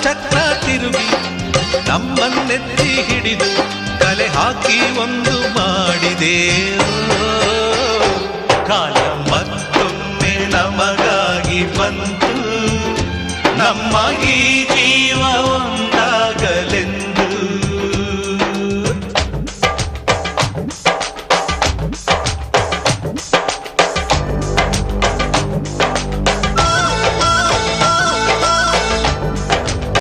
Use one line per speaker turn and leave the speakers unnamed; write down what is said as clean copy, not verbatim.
ಚಕ್ರ ತಿರುಗಿ ನಮ್ಮನ್ನೆತ್ತಿ ಹಿಡಿದು ಕಲೆ ಹಾಕಿ ಒಂದು ಮಾಡಿದೆ. ಕಾಲ ಮತ್ತೊಮ್ಮೆ ನಮಗಾಗಿ ಬಂತು, ನಮ್ಮ ಈ